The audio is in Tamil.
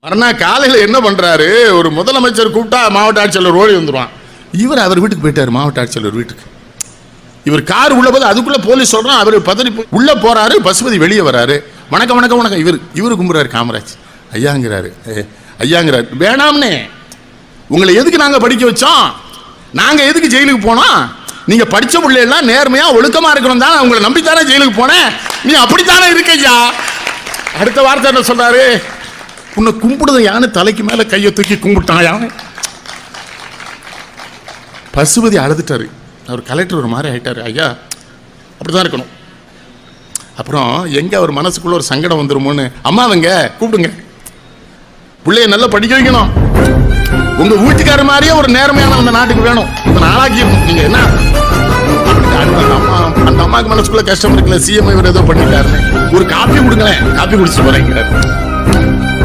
மறுநாள் காலையில் என்ன பண்றாரு, ஒரு முதலமைச்சர் கூப்பிட்டா மாவட்ட ஆட்சியாளர் ஓடி வந்துடுவான். இவர் அவர் வீட்டுக்கு போயிட்டாரு, மாவட்ட ஆட்சியாளர் வீட்டுக்கு. இவர் கார் உள்ள போது அதுக்குள்ள போலீஸ் சொல்றான். அவர் பதறி உள்ள போறாரு. பசுபதி வெளியே வராரு. வணக்கம் வணக்கம் வணக்கம். இவரு கும்புறாரு. காமராஜ் ஐயாங்கிறாரு. ஐயாங்கிறாரு, வேணாம்னே, உங்களை எதுக்கு நாங்க படிக்க வச்சோம்? நாங்க எதுக்கு ஜெயிலுக்கு போனோம்? நீங்க படிச்ச பிள்ளைலாம் நேர்மையா ஒழுக்கமா இருக்கணும் தானே, உங்களை நம்பித்தானே ஜெயிலுக்கு போனேன். நீ அப்படித்தானே இருக்கையா. அடுத்த வார்த்தை என்ன சொல்றாரு, உன்னை கும்பிடுத யானு தலைக்கு மேல கையை தூக்கி கும்பிட்டான் யானை. பசுபதி அழுதுட்டாரு. அவர் கலெக்டர் ஒரு மாதிரி ஆயிட்டாரு. ஐயா அப்படிதான் இருக்கணும். அப்புறம் எங்க அவர் மனசுக்குள்ள ஒரு சங்கடம் வந்துருமோன்னு, அம்மாவங்க கூப்பிடுங்க, பிள்ளைய நல்லா படிக்க வைக்கணும். உங்க வீட்டுக்கார மாதிரியே ஒரு நேர்மையான அந்த நாட்டுக்கு வேணும், ஆளாக்கிடணும். நீங்க என்ன அந்த அம்மாவுக்கு மனசுக்குள்ள கஷ்டம் இருக்குல்ல, சிஎம் இவர் ஏதோ பண்ணிட்டாருன்னு, ஒரு காப்பி கொடுங்களேன், காப்பி குடிச்சு போறேங்கிறார்.